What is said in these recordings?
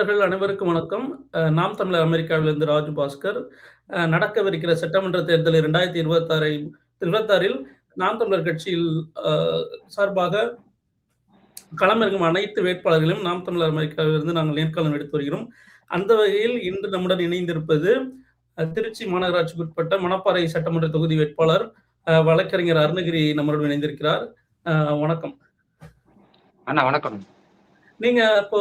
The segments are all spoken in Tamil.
தமிழர்கள் அனைவருக்கும் வணக்கம். நாம் தமிழர் அமெரிக்காவிலிருந்து ராஜு பாஸ்கர். நடக்கவிருக்கிற சட்டமன்ற தேர்தல் 2026இல் நாம் தமிழர் கட்சியில் அ சார்பாக களமிறங்கும் அனைத்து வேட்பாளர்களையும் நாம் தமிழர் அமெரிக்காவிலிருந்து நாங்கள் நேர்காணல் எடுத்து வருகிறோம். அந்த வகையில் இன்று நம்முடன் இணைந்திருப்பது திருச்சி மாநகராட்சிக்குட்பட்ட மணப்பாறை சட்டமன்ற தொகுதி வேட்பாளர் வழக்கறிஞர் அருணகிரி நம்முடன் இணைந்திருக்கிறார். வணக்கம். அண்ணா வணக்கம். நீங்க இப்போ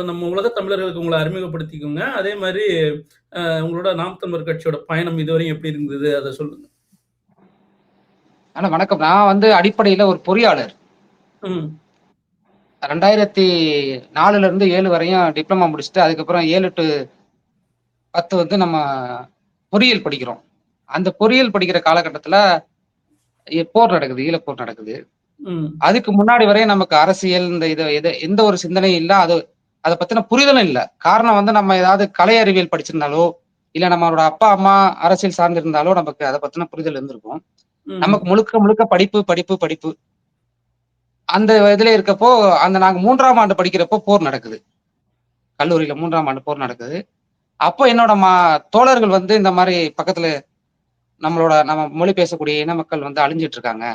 நம்ம உலக தமிழர்களுக்கு உங்கள அறிமுகப்படுத்திக்கோங்க. அதே மாரி உங்களோட நாம் தமிழர் கட்சியோட பயணம் இதுவரையும் எப்படி இருந்தது? அத சொல்லுங்க. அண்ணா வணக்கம். நான் அடிப்படையில ஒரு பொறியாளர். ம். 2004ல இருந்து 7 வரையும் டிப்ளமோ முடிச்சுட்டு, அதுக்கப்புறம் 7 டூ 10 நம்ம பொறியியல் படிக்கிறோம். அந்த பொறியியல் படிக்கிற காலகட்டத்துல போர் நடக்குது. ஈழப்போர் நடக்குது. அதுக்கு முன்னாடி வரையும் நமக்கு அரசியல் எந்த ஒரு சிந்தனையும் இல்ல. அத பத்தின புரிதலும் இல்ல. காரணம் நம்ம ஏதாவது கலை அறிவியல் படிச்சிருந்தாலோ, இல்ல நம்மளோட அப்பா, அம்மா அரசியல் சார்ந்திருந்தாலோ நமக்கு அத பத்தின புரிதல் இருந்திருக்கும். நமக்கு முழுக்க முழுக்க படிப்பு, படிப்பு, படிப்பு. அந்த இதுல இருக்கப்போ, நாங்க 3ஆம் ஆண்டு படிக்கிறப்போ போர் நடக்குது. கல்லூரியில 3ஆம் ஆண்டு போர் நடக்குது. அப்போ என்னோட தோழர்கள் இந்த மாரி பக்கத்துல நம்ம மொழி பேசக்கூடிய இன மக்கள் அழிஞ்சிட்டு இருக்காங்க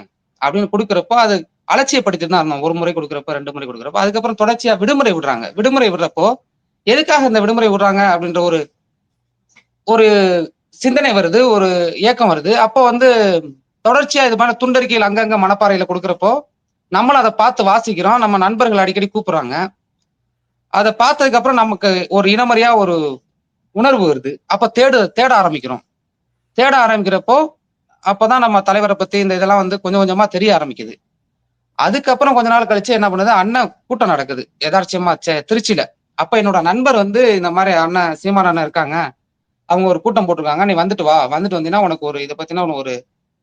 அப்படின்னு குடுக்குறப்போ, அது அலட்சியப்படுத்திட்டு தான் இருந்தோம். 1 முறை குடுக்குறப்போ, 2 முறை குடுக்குறப்போ, அதுக்கப்புறம் தொடர்ச்சியா விடுமுறை விடுறாங்க. விடுமுறை விடுறப்போ, எதுக்காக இந்த விடுமுறை விடுறாங்க அப்படின்ற ஒரு சிந்தனை வருது, ஒரு ஏக்கம் வருது. அப்போ தொடர்ச்சியா இது மாதிரி துண்டறிக்கைகள் அங்கங்க மணப்பாறையில குடுக்குறப்போ, நம்மளும் அத பார்த்து வாசிக்கிறோம். நம்ம நண்பர்கள் அடிக்கடி கூப்பிடுறாங்க. அத பார்த்ததுக்கு அப்புறம் நமக்கு ஒரு இனமறியா ஒரு உணர்வு வருது. அப்ப தேட ஆரம்பிக்கிறோம். தேட ஆரம்பிக்கிறப்போ, அப்பதான் நம்ம தலைவரை பத்தி இந்த இதெல்லாம் கொஞ்சம் கொஞ்சமா தெரிய ஆரம்பிக்குது. அதுக்கப்புறம் கொஞ்ச நாள் கழிச்சு என்ன பண்ணுது, அண்ணன் கூட்டம் நடக்குது. எதார்ச்சியமா திருச்சியில. அப்ப என்னோட நண்பர் இந்த மாரி அண்ணன் சீமான் அண்ணன் இருக்காங்க. அவங்க ஒரு கூட்டம் போட்டிருக்காங்க. நீ வந்துட்டு வா. வந்துட்டு வந்தீன்னா உனக்கு இத பத்தின உனக்கு ஒரு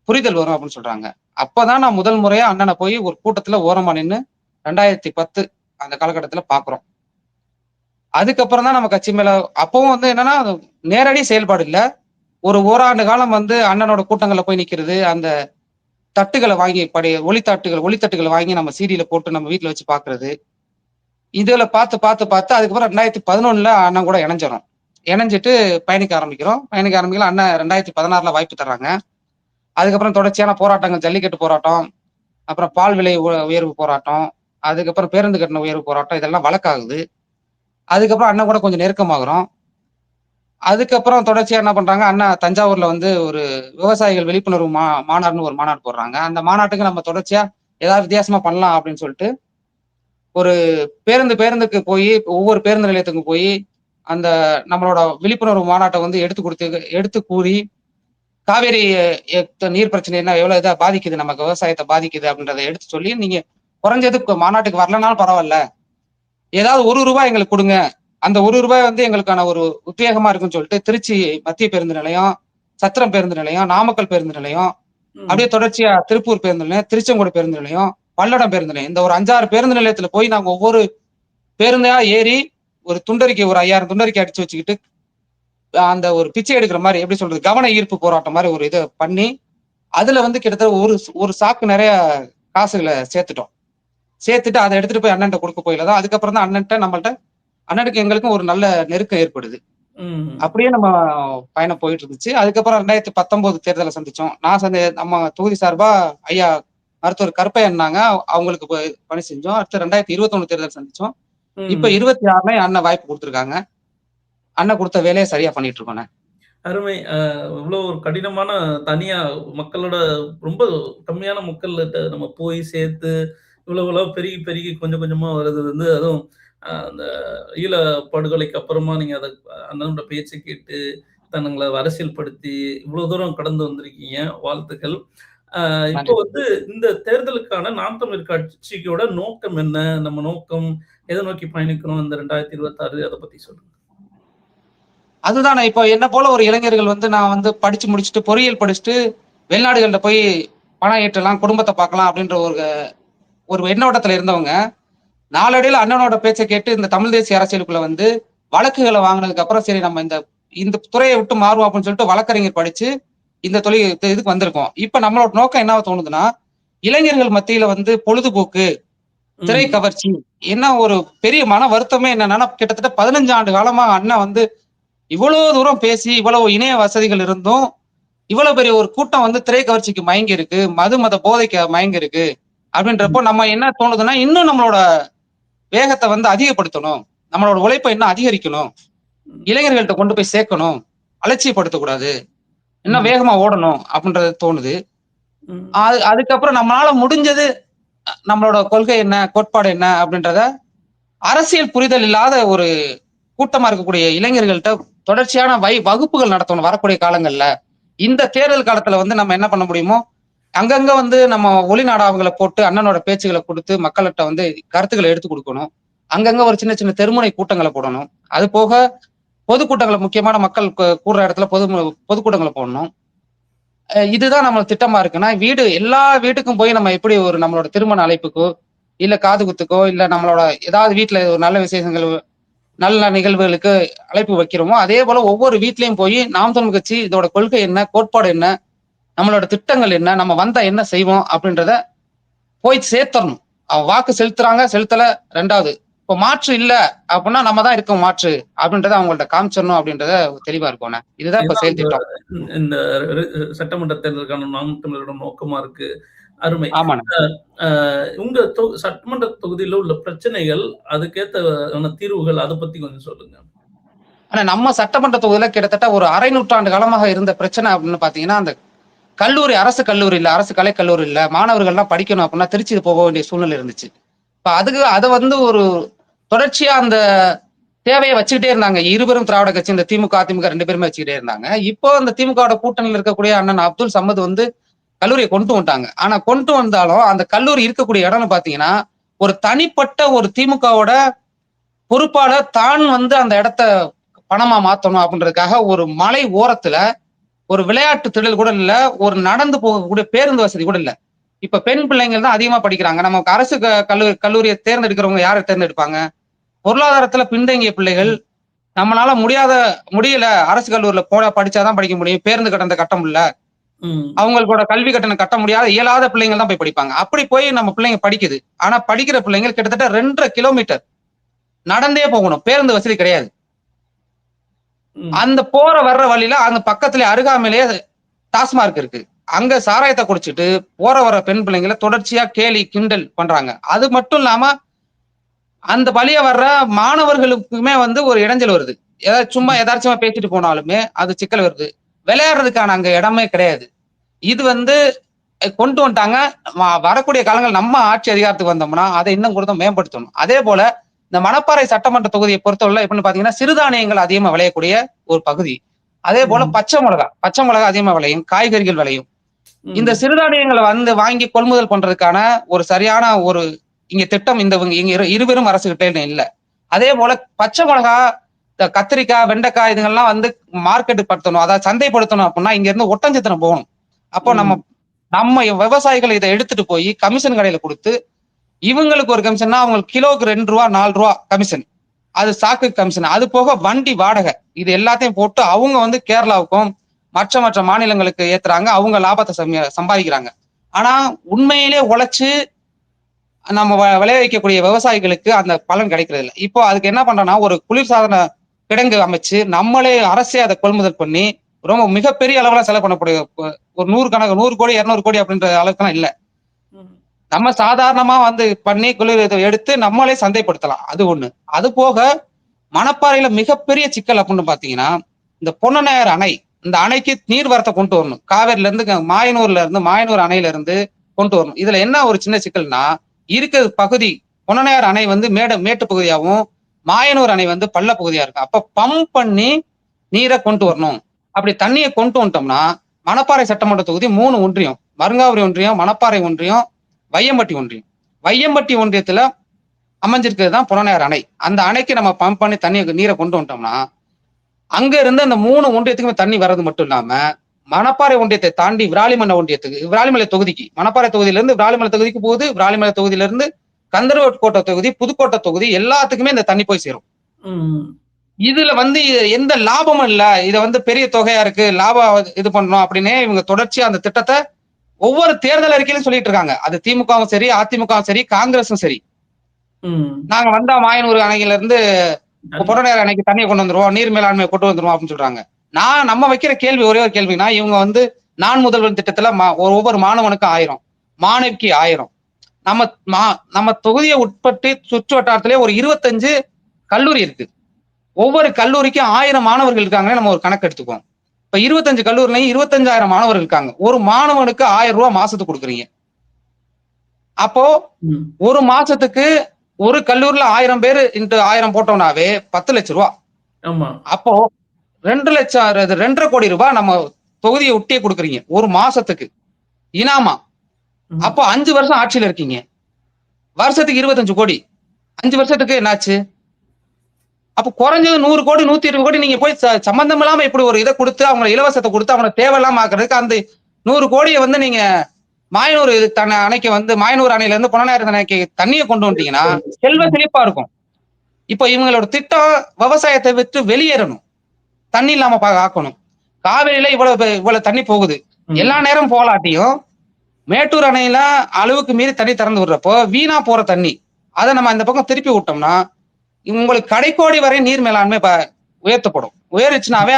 புரிதல் வரும் அப்படின்னு சொல்றாங்க. அப்பதான் நான் முதல் முறையா அண்ணனை போய் ஒரு கூட்டத்துல ஓரமா நின்னு 2010 அந்த காலகட்டத்துல பாக்குறோம். அதுக்கப்புறம் தான் நம்ம கட்சி மேல அப்பவும் என்னன்னா நேரடி செயல்பாடு இல்ல. ஒரு ஓராண்டு காலம் அண்ணனோட கூட்டங்கள்ல போய் நிக்கிறது. அந்த தட்டுகளை வாங்கி ஒளித்தட்டுகளை வாங்கி நம்ம சீடியில போட்டு நம்ம வீட்டுல வச்சு பாக்குறது. இதுல பார்த்து அதுக்கப்புறம் 2011ல அண்ணன் கூட இணைஞ்சிடும். இணைஞ்சிட்டு பயணிக்க ஆரம்பிக்கிறோம். அண்ணன் 2016ல வாய்ப்பு தர்றாங்க. அதுக்கப்புறம் தொடர்ச்சியான போராட்டங்கள், ஜல்லிக்கட்டு போராட்டம், அப்புறம் பால் விலை உயர்வு போராட்டம், அதுக்கப்புறம் பேருந்து கட்டண உயர்வு போராட்டம், இதெல்லாம் வழக்காகுது. அதுக்கப்புறம் அண்ணன் கூட கொஞ்சம் நெருக்கமாகறோம். அதுக்கப்புறம் தொடர்ச்சியா என்ன பண்றாங்க, அண்ணா தஞ்சாவூர்ல ஒரு விவசாயிகள் விழிப்புணர்வு மாநாடுன்னு ஒரு மாநாடு போடுறாங்க. அந்த மாநாட்டுக்கு நம்ம தொடர்ச்சியா ஏதாவது வித்தியாசமா பண்ணலாம் அப்படின்னு சொல்லிட்டு ஒரு பேருந்துக்கு போய் ஒவ்வொரு பேருந்து நிலையத்துக்கும் போய் அந்த நம்மளோட விழிப்புணர்வு மாநாட்டை எடுத்து கூறி காவேரி நீர் பிரச்சனை என்ன எவ்வளவு இதா பாதிக்குது, நமக்கு விவசாயத்தை பாதிக்குது அப்படின்றத எடுத்து சொல்லி, நீங்க குறைஞ்சது மாநாட்டுக்கு வரலனாலும் பரவாயில்ல, ஏதாவது ₹1 எங்களுக்கு கொடுங்க, அந்த ₹1 எங்களுக்கான ஒரு உத்வேகமா இருக்குன்னு சொல்லிட்டு திருச்சி மத்திய பேருந்து நிலையம், சத்திரம் பேருந்து நிலையம், நாமக்கல் பேருந்து நிலையம், அப்படியே தொடர்ச்சியா திருப்பூர் பேருந்து நிலையம், திருச்செங்கோடு பேருந்து நிலையம், பல்லடம் பேருந்து நிலையம், இந்த ஒரு 5-6 பேருந்து நிலையத்துல போய் நாங்க ஒவ்வொரு பேருந்தையா ஏறி ஒரு 5000 துண்டறிக்கை அடிச்சு வச்சுக்கிட்டு அந்த ஒரு பிச்சை எடுக்கிற மாதிரி, எப்படி சொல்றது, கவன ஈர்ப்பு போராட்டம் மாதிரி ஒரு இதை பண்ணி அதுல கிட்டத்தட்ட ஒரு சாக்கு நிறைய காசுகளை சேர்த்துட்டு அதை எடுத்துட்டு போய் அண்ணன்ட்ட கொடுக்க போயிலதான். அதுக்கப்புறம் தான் அண்ணனுக்கு எங்களுக்கும் ஒரு நல்ல நெருக்கம் ஏற்படுது. அப்படியே நம்ம பயணம் போயிட்டு இருந்துச்சு. அதுக்கப்புறம் 2019 தேர்தலை சந்திச்சோம். நம்ம தொகுதி சார்பா ஐயா மருத்துவர் கருப்பையன்னாங்க, அவங்களுக்கு பணி செஞ்சோம். அடுத்து 2021 தேர்தல் சந்திச்சோம். இப்ப 26ல அண்ணன் வாய்ப்பு கொடுத்துருக்காங்க. அண்ணன் கொடுத்த வேலையை சரியா பண்ணிட்டு இருக்கோம். அருமை. இவ்வளவு ஒரு கடினமான தனியா மக்களோட ரொம்ப கம்மியான மக்கள்கிட்ட நம்ம போய் சேர்த்து இவ்வளவு பெருகி பெருகி கொஞ்சம் கொஞ்சமா வருது அதுவும் அந்த ஈழ படுகொலைக்கு அப்புறமா நீங்க அதை அண்ணனோட பேச்சை கேட்டு தன்னுங்களை அரசியல் படுத்தி இவ்வளவு தூரம் கடந்து வந்திருக்கீங்க. வாழ்த்துக்கள். இப்போ இந்த தேர்தலுக்கான நாம் தமிழர் கட்சியோட நோக்கம் என்ன? நம்ம நோக்கம் எதை நோக்கி பயணிக்கணும் இந்த 2026? அதை பத்தி சொல்லுங்க. அதுதான் இப்போ என்ன போல ஒரு இளைஞர்கள் நான் படிச்சு முடிச்சுட்டு பொறியியல் படிச்சுட்டு வெளிநாடுகள்ல போய் பணம் ஈட்டலாம், குடும்பத்தை பார்க்கலாம் அப்படின்ற ஒரு எண்ணோட்டத்துல இருந்தவங்க நாளடைவில் அண்ணனோட பேச்சை கேட்டு இந்த தமிழ் தேசிய அரசியலுக்குள்ள வழக்குகளை வாங்கினதுக்கு அப்புறம் சரி நம்ம இந்த துறையை விட்டு மாறுவோம் அப்படின்னு சொல்லிட்டு வழக்கறிஞர் படிச்சு இந்த இதுக்கு வந்திருக்கோம். இப்ப நம்மளோட நோக்கம் என்ன தோணுதுன்னா, இளைஞர்கள் மத்தியில பொழுதுபோக்கு, திரை ம். கவர்ச்சி. என்ன ஒரு பெரிய மன வருத்தமே என்னன்னா, கிட்டத்தட்ட 15 ஆண்டு காலமா அண்ணன் வந்து இவ்வளோ தூரம் பேசி, இவ்வளவு இணைய வசதிகள் இருந்தும், இவ்வளவு பெரிய ஒரு கூட்டம் வந்து திரை கவர்ச்சிக்கு மயங்கி இருக்கு. மது, மத போதைக்கு மயங்கி இருக்கு. ம். அப்படின்றப்போ நம்ம என்ன தோணுதுன்னா, இன்னும் நம்மளோட வேகத்த வந்து அதிகப்படுத்தணும். நம்மளோட உழைப்ப இன்னும் அதிகரிக்கணும். ம். இளைஞர்கள்ட்ட கொண்டு போய் சேர்க்கணும். அலட்சியப்படுத்தக்கூடாது. இன்னும் ம். வேகமா ஓடணும் அப்படின்றது தோணுது. ம். அதுக்கப்புறம் நம்மளால முடிஞ்சது நம்மளோட கொள்கை என்ன? கோட்பாடு என்ன? அப்படின்றத அரசியல் புரிதல் இல்லாத ஒரு கூட்டமா இருக்கக்கூடிய இளைஞர்கள்ட்ட தொடர்ச்சியான வகுப்புகள் நடத்தணும் வரக்கூடிய காலங்கள்ல. இந்த தேர்தல் காலத்துல வந்து நம்ம என்ன பண்ண முடியுமோ, அங்கங்க வந்து நம்ம ஒளி நாடாவுகள போட்டு அண்ணனோட பேச்சுகள குடுத்து மக்கள்ட்ட வந்து கருத்துக்கள எடுத்துக் குடுக்கணும். அங்கங்க ஒரு சின்ன சின்ன தெருமுனை கூட்டங்கள போடணும். அது போக பொதுக்கூட்டங்கள முக்கியமான மக்கள் கூடுற இடத்துல பொதுக்கூட்டங்கள போடணும். இதுதான் நம்ம திட்டமா இருக்குன்னா, எல்லா வீட்டுக்கும் போய் நம்ம எப்படி ஒரு நம்மளோட திருமண அழைப்புக்கோ, இல்ல காது குத்துக்கோ, இல்ல நம்மளோட ஏதாவது வீட்ல ஒரு நல்ல விசேஷங்கள், நல்ல நிகழ்வுகளுக்கு அழைப்பு வைக்கிறோமோ, அதே போல ஒவ்வொரு வீட்லயும் போய் நாம் தமிழர் கட்சி இதோட கொள்கை என்ன? கோட்பாடு என்ன? நம்மளோட திட்டங்கள் என்ன? நம்ம வந்தா என்ன செய்வோம்? அப்படின்றத போய் சேர்த்தரணும். வாக்கு செலுத்துறாங்க, செலுத்தல 2வது. இப்போ மாற்று இல்ல அப்டின்னா, நம்ம தான் இருக்கோம் மாற்று அப்படின்றத அவங்கள்ட்ட காமிச்சிரணும் அப்படின்றத தெளிவா இருக்கோண்ணே. இதுதான் இப்ப இதுதான் செயல் திட்டம். இந்த ரி சட்டமன்ற தேர்தலுக்கான நாம் தமிழரோட நோக்கமா இருக்கு. அருமை. ஆமாண்ணே. அ அ உங்க சட்டமன்ற தொகுதியில உள்ள பிரச்சனைகள், அதுக்கேத்த தீர்வுகள் அத பத்தி கொஞ்சம் சொல்லுங்க. ஆனா நம்ம சட்டமன்ற தொகுதியில கிட்டத்தட்ட ஒரு 1/2 நூற்றாண்டு காலமாக இருந்த பிரச்சனை அப்படின்னு பார்த்தீங்கன்னா, அந்த அரசு கல்லூரி இல்ல, அரசு கலைக் கல்லூரி இல்ல. மாணவர்கள்லாம் படிக்கணும் அப்படின்னா திருச்சி போக வேண்டிய சூழ்நிலை இருந்துச்சு. இப்ப அத வந்து ஒரு தொடர்ச்சியா அந்த தேவைய வச்சுக்கிட்டே இருந்தாங்க. இருபெரும் திராவிட கட்சி இந்த திமுக, அதிமுக 2 பேருமே வச்சுக்கிட்டே இருந்தாங்க. இப்போ அந்த திமுகவோட கூட்டணியில இருக்கக்கூடிய அண்ணன் அப்துல் சமது வந்து கல்லூரிய கொண்டு வந்துட்டாங்க. ஆனா கொண்டு வந்தாலும் அந்த கல்லூரி இருக்கக்கூடிய இடம்னு பார்த்தீங்கன்னா, ஒரு தனிப்பட்ட ஒரு திமுகவோட பொறுப்பாளர் தான் வந்து அந்த இடத்த பணமா மாத்தணும் அப்படின்றதுக்காக ஒரு மலை ஓரத்துல ஒரு விளையாட்டு திடல் கூட இல்ல. ஒரு நடந்து போகக்கூடிய பேருந்து வசதி கூட இல்ல. இப்ப பெண் பிள்ளைங்கள் தான் அதிகமா படிக்கிறாங்க. நமக்கு அரசு கல்லூரிய தேர்ந்தெடுக்கிறவங்க யார தேர்ந்தெடுப்பாங்க? பொருளாதாரத்துல பின்தங்கிய பிள்ளைகள், நம்மளால முடியல அரசு கல்லூரில படிச்சா தான் படிக்க முடியும். பேருந்து கட்டணத்த கட்ட முடியல. ம். அவங்களோட கல்வி கட்டணம் கட்ட முடியாத இயலாத பிள்ளைங்கள் தான் போய் படிப்பாங்க. அப்படி போய் நம்ம பிள்ளைங்க படிக்குது. ஆனா படிக்கிற பிள்ளைங்க கிட்டத்தட்ட 2 1/2 கிலோமீட்டர் நடந்தே போகணும். பேருந்து வசதி கிடையாது. ம். அந்த போற வர்ற வழியில அங்க பக்கத்திலே அருகாமையிலேயே டாஸ்மார்க் இருக்கு. அங்க சாராயத்த குடிச்சிட்டு போற வர பெண் பிள்ளைங்கள தொடர்ச்சியா கேலி, கிண்டல் பண்றாங்க. அது மட்டும் இல்லாம அந்த வழியா வர்ற மாணவர்களுக்குமே வந்து ஒரு இடைஞ்சல் வருது. ஏதாவது சும்மா ம். எதார்ச்சமா பேசிட்டு போனாலுமே அது சிக்கல் வருது. விளையாடுறதுக்கான அங்க இடமே கிடையாது. இது வந்து கொண்டு வந்துட்டாங்க. வரக்கூடிய காலங்கள் நம்ம ஆட்சி அதிகாரத்துக்கு வந்தோம்னா, அத இன்னும் கூட மேம்படுத்தணும். அதேபோல இந்த மணப்பாறை சட்டமன்ற தொகுதிய பொறுத்தவரையில எப்படின்னு பார்த்தீங்கன்னா, சிறுதானியங்கள் அதிகமா விளையக்கூடிய ஒரு பகுதி. அதேபோல ம். பச்சை மிளகா அதிகமா விளையும். காய்கறிகள் விளையும். இந்த ம். சிறுதானியங்கள வந்து வாங்கி கொள்முதல் பண்றதுக்கான ஒரு சரியான ஒரு இங்க திட்டம் இங்க இருபெரும் அரசுகிட்ட இல்ல. அதேபோல பச்சை மிளகா, இந்த கத்திரிக்காய், வெண்டைக்காய் இதுங்கெல்லாம் வந்து மார்க்கெட் படுத்தணும். அதாவது சந்தைப்படுத்தணும் அப்டின்னா, இங்க இருந்து ஒட்டஞ்சத்திரம் போகணும். அப்போ நம்ம ம். நம்ம விவசாயிகள் இத எடுத்துட்டு போய் கமிஷன் கடையில குடுத்து, இவங்களுக்கு ஒரு கமிஷன்னா, அவங்களுக்கு கிலோவுக்கு ரூ. 2 ரூ. 4 கமிஷன். அது சாக்கு கமிஷன். அது போக வண்டி வாடகை. இது எல்லாத்தையும் போட்டு அவங்க வந்து கேரளாவுக்கும், மற்ற மற்ற மாநிலங்களுக்கு ஏத்துறாங்க. அவங்க லாபத்த சம்பாதிக்கிறாங்க. ஆனா, உண்மையிலே உழைச்சு நம்ம விளைவிக்கக்கூடிய விவசாயிகளுக்கு அந்த பலன் கிடைக்கிறதில்ல. இப்போ அதுக்கு என்ன பண்றோம்னா, ஒரு குளிர்சாதன கிடங்கு அமைச்சு, நம்மளே அரசே அத கொள்முதல் பண்ணி, ரொம்ப மிகப்பெரிய அளவுல செலவு பண்ணக்கூடிய ஒரு 100 கோடி, 200 கோடி அப்படின்ற அளவுக்குலாம் இல்ல. ம். நம்ம சாதாரணமா வந்து பண்ணி குளிர் இத எடுத்து நம்மளே சந்தைப்படுத்தலாம். அது ஒண்ணு. அது போக மணப்பாறையில மிகப்பெரிய சிக்கல் அப்படின்னு பார்த்தீங்கன்னா, இந்த பொன்னநேர் அணை. இந்த அணைக்கு நீர்வரத்த கொண்டு வரணும். காவேரில இருந்து மாயனூர் அணையில இருந்து கொண்டு வரணும். இதுல என்ன ஒரு சின்ன சிக்கல்னா, இருக்கிற பகுதி பொன்னநேர் அணை வந்து மேட்டு பகுதியாவும், மாயனூர் அணை வந்து பள்ள பகுதியா இருக்கும். அப்ப பம்ப் பண்ணி நீர கொண்டு வரணும். அப்படி தண்ணீய கொண்டு வந்துட்டோம்னா, மணப்பாறை சட்டமன்ற தொகுதி 3 ஒன்றியம். மருங்காபுரி ஒன்றியம், மணப்பாறை ஒன்றியம், வையம்பட்டி ஒன்றியம். வையம்பட்டி ஒன்றியத்துல அமைஞ்சிருக்கிறது தான் புறநேர் அணை. அந்த அணைக்கு நம்ம பம்ப் பண்ணி நீர கொண்டு வந்துட்டோம்னா, அங்க இருந்து அந்த 3 ஒன்றியத்துக்குமே தண்ணி வர்றது மட்டும் இல்லாம, மணப்பாறை ஒன்றியத்தை தாண்டி விராலிமலை தொகுதிக்கு மணப்பாறை தொகுதியிலிருந்து விராலிமலை தொகுதிக்கு போகுது. விராலிமலை தொகுதியிலிருந்து கந்தர்வக்கோட்டை தொகுதி, புதுக்கோட்டை தொகுதி எல்லாத்துக்குமே இந்த தண்ணி போய் சேரும். ம். இதுல வந்து எந்த லாபமும் இல்ல. இத வந்து பெரிய தொகையா இருக்கு. லாபம் இது பண்ணணும் அப்படின்னே இவங்க தொடர்ச்சியா அந்த திட்டத்த ஒவ்வொரு தேர்தல் அறிக்கையிலும் சொல்லிட்டு இருக்காங்க. அது திமுகவும் சரி, அதிமுகவும் சரி, காங்கிரஸும் சரி. ம். நாங்க வந்தா மாயனூர் அணையில இருந்து தண்ணி. புறநேர் அணைக்கு தண்ணிய கொண்டு வந்துருவோம். நீர் மேலாண்மைய கொண்டு வந்துருவோம் அப்படின்னு சொல்றாங்க. நம்ம வைக்கிற கேள்வி ஒரே ஒரு கேள்வின்னா, இவங்க வந்து நான் முதல்வன் திட்டத்துல ஒவ்வொரு மாணவனுக்கும் 1000, மாணவிக்கு 1000. நம்ம மா நம்ம தொகுதிய உட்பட்டு சுற்று வட்டாரத்திலே ஒரு 25 கல்லூரி இருக்கு. ஒவ்வொரு கல்லூரிக்கும் 1000 மாணவர்கள் இருக்காங்கன்னு நம்ம ஒரு கணக்கு எடுத்துக்குவோம். இப்ப 25 கல்லூரிலயும் 25,000 மாணவர்கள் இருக்காங்க. ஒரு மாணவனுக்கு ரூ. 1000 மாசத்துக்கு குடுக்குறீங்க. அப்போ ம். ஒரு மாசத்துக்கு ஒரு கல்லூரில 1000 பேரு இன்டு 1000 போட்டோம்னாவே ரூ. 10,00,000. ஆமா. அப்போ 2,00,000 2,50,00,000 நம்ம தொகுதிய ஒட்டியே குடுக்குறீங்க. ஒரு மாசத்துக்கு. இனாமா. ம். அப்போ 5 வருஷம் ஆட்சியில இருக்கீங்க. வருஷத்துக்கு 25,00,00,000. 5 வருஷத்துக்கு என்னாச்சு? அப்ப குறைஞ்சது 100,00,00,000, 120,00,00,000 நீங்க போய் சம்பந்தம் இல்லாம இப்படி ஒரு இத குடுத்து, அவங்கள இலவசத்த குடுத்து, அவங்கள தேவையில்லாம ஆக்குறதுக்கு அந்த 100,00,00,000 வந்து நீங்க மாயனூர் அணைக்கு வந்து மாயனூர் அணையில இருந்து புறநேர் அணைக்கு தண்ணிய கொண்டு வந்துட்டீங்கன்னா, செல்வ ம். செழிப்பா இருக்கும். இப்ப இவங்களோட திட்டம் விவசாயத்த விட்டு வெளியேறணும். தண்ணி இல்லாம ஆக்கணும். காவிரியில இவ்வளவு தண்ணி போகுது. எல்லா ம். நேரமும் போலாட்டியும், மேட்டூர் அணையில அளவுக்கு மீறி தண்ணி திறந்து விடுறப்போ, வீணா போற தண்ணி. அத நம்ம இந்த பக்கம் திருப்பி விட்டோம்னா, உங்களுக்கு கடைக்கோடி வரை நீர் மேலாண்மை உயர்த்தப்படும். உயர்ந்துச்சுனாவே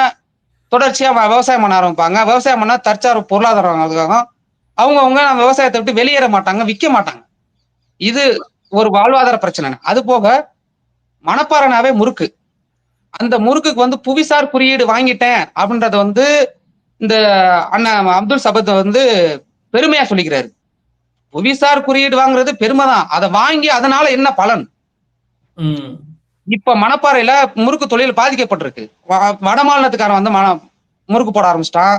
தொடர்ச்சியா விவசாயம் பண்ண ஆரம்பிப்பாங்க. விவசாயம் பண்ணா தற்சார்பு பொருளாதாரம் அதுக்காகும். அவங்கவங்க விவசாயத்த விட்டு வெளியேற மாட்டாங்க, விக்க மாட்டாங்க. இது ஒரு வாழ்வாதார பிரச்சனை. அது போக மணப்பாறைனாவே முறுக்கு. அந்த முறுக்குக்கு வந்து புவிசார் குறியீடு வாங்கிட்டேன் அப்படின்றத வந்து இந்த அண்ணன் அப்துல் சபத் வந்து பெருமையா சொல்லிக்கிறாரு. புவிசார் குறியீடு வாங்குறது பெருமை தான். அத வாங்கி அதனால என்ன பலன்? ம். இப்ப மணப்பாறையில முறுக்கு தொழில் பாதிக்கப்பட்டிருக்கு. வட மாநிலத்துக்காரன் வந்து முறுக்கு போட ஆரம்பிச்சுட்டான்.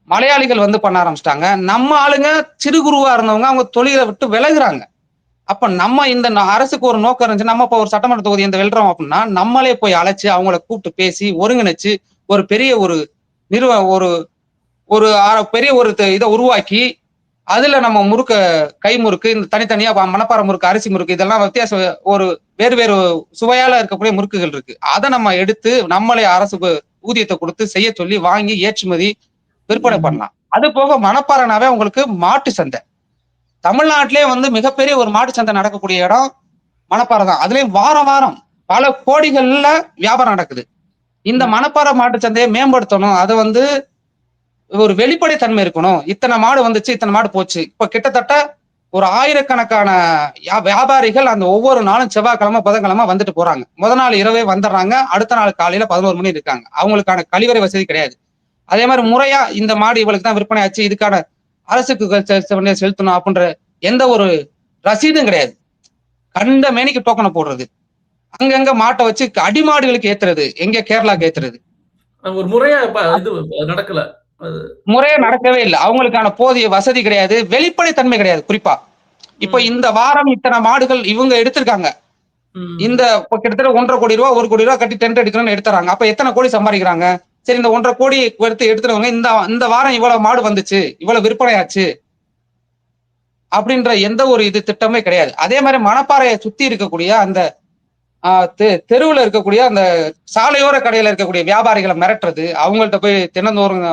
மலையாளிகள் வந்து பண்ண ஆரம்பிச்சுட்டாங்க. நம்ம ஆளுங்க சிறு குறுவா இருந்தவங்க அவங்க தொழில விட்டு விலகுறாங்க. அப்ப நம்ம இந்த அரசுக்கு ஒரு நோக்கம் இருந்துச்சு. நம்ம இப்ப ஒரு சட்டமன்ற தொகுதி இந்த வெல்றோம் அப்படின்னா, நம்மளே போய் அழைச்சு அவங்கள கூப்பிட்டு பேசி ஒருங்கிணைச்சு ஒரு பெரிய ஒரு நிறுவ ஒரு ஒரு பெரிய ஒரு இத உருவாக்கி, அதுல நம்ம முறுக்க கை முறுக்கு, இந்த தனித்தனியா மணப்பாறை முறுக்கு, அரிசி முறுக்கு இதெல்லாம் வித்தியாசம் ஒரு வேறு வேறு சுவையால இருக்கக்கூடிய முறுக்குகள் இருக்கு. அத நம்ம எடுத்து நம்மளே அரசுக்கு ஊதியத்த குடுத்து செய்ய சொல்லி வாங்கி ஏற்றுமதி, விற்பனை ம். பண்ணலாம். அது போக மணப்பாறைனாவே உங்களுக்கு மாட்டு சந்தை. தமிழ்நாட்டிலேயே வந்து மிகப்பெரிய ஒரு மாட்டு சந்தை நடக்கக்கூடிய இடம் மணப்பாறை தான். அதுலயும் வாரம் வாரம் பல கோடிகள்ல வியாபாரம் நடக்குது. இந்த ம். மணப்பாறை மாட்டு சந்தைய மேம்படுத்தணும். அது வந்து ஒரு வெளிப்படை தன்மை இருக்கணும். இத்தன மாடு வந்துச்சு, இத்தன மாடு போச்சு. இப்ப கிட்டத்தட்ட ஒரு 1000கணக்கான வியாபாரிகள் அந்த ஒவ்வொரு நாளும் செவ்வாய்க்கிழமை, புதன்கிழமை வந்துட்டு போறாங்க. நாள் இரவே வந்துடுறாங்க. அடுத்த நாள் காலையில 11 மணி இருக்காங்க. அவங்களுக்கான கழிவறை வசதி கிடையாது. அதே மாரி முறையா இந்த மாடு இவளுக்கு தான் விற்பனை ஆச்சு. இதுக்கான அரசுக்கு செலுத்தணும் அப்படின்ற எந்த ஒரு ரசீதும் கிடையாது. கண்ட மேனிக்கு டோக்கன போடுறது. அங்கங்க மாட்ட வச்சு அடிமாடுகளுக்கு ஏத்துறது. எங்க கேரளாக்கு ஏத்துறது. ஒரு முறையா இது நடக்கல. அது. முறையா நடக்கவே இல்ல. அவங்களுக்கான போதிய வசதி கிடையாது. வெளிப்படைத்தன்மை கிடையாது குறிப்பா. இப்ப ம். இந்த வாரம் இத்தன மாடுகள் இவங்க எடுத்திருக்காங்க. இந்த ம். இப்ப கிட்டத்தட்ட ரூ. 1,50,00,000 ரூ. 1,00,00,000 கட்டி டென்ட் எடுக்கணும்னு எடுத்துறாங்க. அப்ப எத்தன கோடி சம்பாரிக்கிறாங்க? சரி இந்த 1,50,00,000 எடுத்துறவங்க இந்த இந்த வாரம் இவ்வளவு மாடு வந்துச்சு, இவ்வளவு விற்பனை ஆச்சு அப்படின்ற எந்த ஒரு திட்டமே கிடையாது. அதே மாரி மணப்பாறைய சுத்தி இருக்கக்கூடிய அந்த அ தெருவுல இருக்கக்கூடிய அந்த சாலையோர கடையில இருக்கக்கூடிய வியாபாரிகள மிரட்டுறது, அவங்கள்ட்ட போய் தினந்தோறும் அ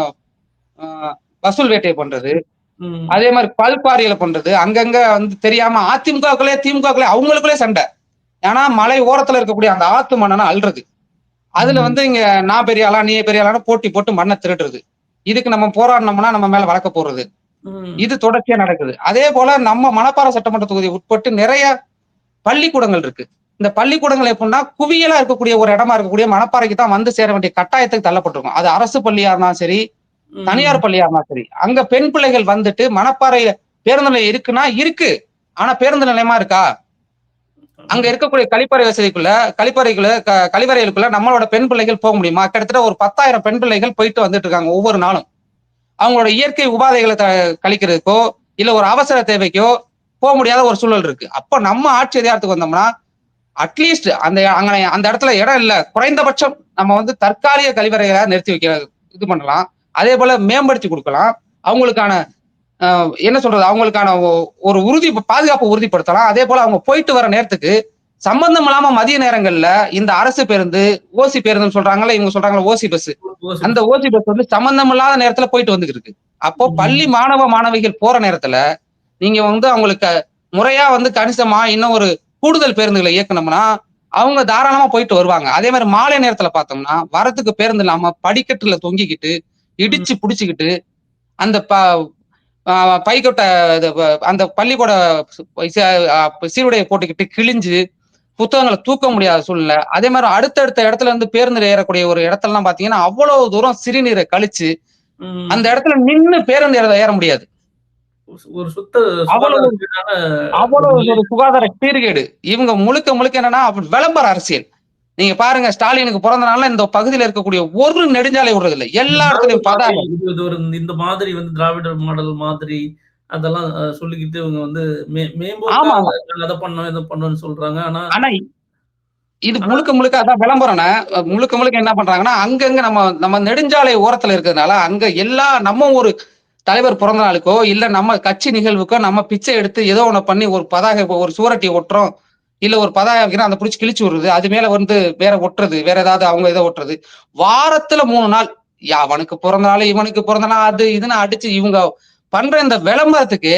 வசூல் வேட்டை பண்றது. ம். அதே மாரி பல்பாரியல பண்றது. அங்கங்க வந்து தெரியாம அதிமுகவுக்குள்ளே, திமுகவுக்குள்ளே அவங்களுக்குள்ளே சண்டை. ஏன்னா, மலை ஓரத்துல இருக்கக்கூடிய அந்த ஆத்து மண்ணெல்லாம் அள்றது. அதுல ம். வந்து இங்க நான் பெரிய ஆளா, நீ பெரிய ஆளான்னு போட்டி போட்டு மண்ண திருடுறது. இதுக்கு நம்ம போராடினோம்னா நம்ம மேல வழக்க போடுறது. ம். இது தொடர்ச்சியா நடக்குது. அதே போல நம்ம மணப்பாறை சட்டமன்ற தொகுதிய உட்பட்டு நிறைய பள்ளிக்கூடங்கள் இருக்கு. இந்த பள்ளிக்கூடங்கள் எப்படின்னா, குவியலா இருக்கக்கூடிய ஒரு இடமா இருக்கக்கூடிய மணப்பாறைக்கு தான் வந்து சேர வேண்டிய கட்டாயத்துக்கு தள்ளப்பட்டிருக்கும். அது அரசு பள்ளியா இருந்தாலும் சரி, ம். தனியார் பள்ளியா இருந்தாலும் சரி. அங்க பெண் பிள்ளைகள் வந்துட்டு மணப்பாறையில பேருந்து நிலையம் இருக்குன்னா இருக்கு. ஆனா பேருந்து நிலையமா இருக்கா? அங்க ம். இருக்கக்கூடிய கழிப்பறை வசதிக்குள்ள, கழிப்பறைக்குள்ள கழிவறைகளுக்குள்ள நம்மளோட பெண் பிள்ளைகள் போக முடியுமா? கிட்டத்தட்ட ஒரு 10,000 பெண் பிள்ளைகள் போயிட்டு வந்துட்டு இருக்காங்க ஒவ்வொரு நாளும். அவங்களோட இயற்கை உபாதைகள கழிக்கிறதுக்கோ, இல்ல ஒரு அவசர தேவைக்கோ முடியாத ஒரு சூழல் இருக்கு. அப்ப நம்ம ஆட்சி அதிகாரத்துக்கு வந்தோம்னா, அட்லீஸ்ட் அந்த இடத்துல இடம் இல்ல. குறைந்தபட்சம் நம்ம வந்து தற்காலிக கழிவறைகள நிறுத்தி வைக்க இது பண்ணலாம். அதேபோல மேம்படுத்தி குடுக்கலாம். அவங்களுக்கான என்ன சொல்றது? அவங்களுக்கான ஒரு பாதுகாப்ப உறுதிப்படுத்தலாம். அதேபோல அவங்க போயிட்டு வர நேரத்துக்கு சம்பந்தம் இல்லாம மதிய நேரங்கள்ல இந்த அரசு பேருந்து, ஓசி பேருந்துன்னு சொல்றாங்கல்ல, இவங்க சொல்றாங்கல்ல ஓசி பஸ். அந்த யோசிப்பேன். ஓசி பஸ் வந்து சம்பந்தம் இல்லாத நேரத்துல போயிட்டு வந்துகிட்டு இருக்கு. அப்போ பள்ளி ம். மாணவ, மாணவிகள் போற நேரத்துல, நீங்க வந்து அவங்களுக்கு முறையா வந்து கணிசமா இன்னும் ஒரு கூடுதல் பேருந்துகளை இயக்குனோம்னா அவங்க தாராளமா போயிட்டு வருவாங்க. அதே மாதிரி மாலை நேரத்துல பார்த்தோம்னா வரத்துக்கு பேருந்து இல்லாம படிக்கட்டுல தொங்கிக்கிட்டு ம். இடிச்சு புடிச்சுக்கிட்டு அந்த பைக்கோட்ட அந்த பள்ளிக்கூட சீருடையை போட்டுக்கிட்டு கிழிஞ்சு புத்தகங்கள தூக்க முடியாத சூழ்நிலை. அதே மாரி அடுத்தடுத்த இடத்துல இருந்து பேருந்துல ஏறக்கூடிய ஒரு இடத்துலலாம் பார்த்தீங்கன்னா, அவ்வளவு தூரம் சிறுநீர கழிச்சு, அந்த ம். இடத்துல நின்னு பேருந்து ஏற முடியாது. ஒரு அவ்வளவு சுகாதாரக்கேடான ஒரு அவ்வளவு நிலை. ஒரு சுகாதார சீர்கேடு. இவங்க முழுக்க முழுக்க என்னன்னா, விளம்பர அரசியல். நீங்க பாருங்க ஸ்டாலினுக்கு பிறந்த நாள்ல இந்த பகுதியில இருக்கக்கூடிய ஒரு நெடுஞ்சாலை விடுறதில்ல. எல்லா திராவிட இடத்துலயும் மாதிரி பதாகை. இது ஒரு இந்த மாதிரி திராவிடர் மாடல் மாதிரி அதெல்லாம் சொல்லிக்கிட்டு இவங்க ஆமா, மேம்போக்காக ஆமா. நாங்க அத பண்ணோம், இத பண்ணோம்ன்னு சொல்றாங்க. ஆனா ஆனா இது ஆனா முழுக்க முழுக்க அதான் விளம்பரம்ண்ணே. முழுக்க முழுக்க என்ன பண்றாங்கன்னா, அங்கங்க நம்ம நம்ம நெடுஞ்சாலை ஓரத்துல இருக்கிறதுனால, அங்க எல்லா நம்ம ஒரு தலைவர் பிறந்த நாளுக்கோ, இல்ல நம்ம கட்சி நிகழ்வுக்கோ, நம்ம பிச்சை எடுத்து ஏதோ ஒண்ண பண்ணி ஒரு பதாகை ஒரு சுவரொட்டிய ஒட்டுறோம். இல்ல ஒரு பதாகை வைக்கிறோம், அத புடிச்சு கிழிச்சு விடுறது. அது மேல வந்து வேற ஒட்டுறது. வேற ஏதாவது அவங்க இத ஒட்டுறது. வாரத்துல 3 நாள். அவனுக்கு பிறந்த நாள், இவனுக்கு பிறந்த நாள், அது இதுன்னு அடிச்சு இவங்க பண்ற இந்த விளம்பரத்துக்கு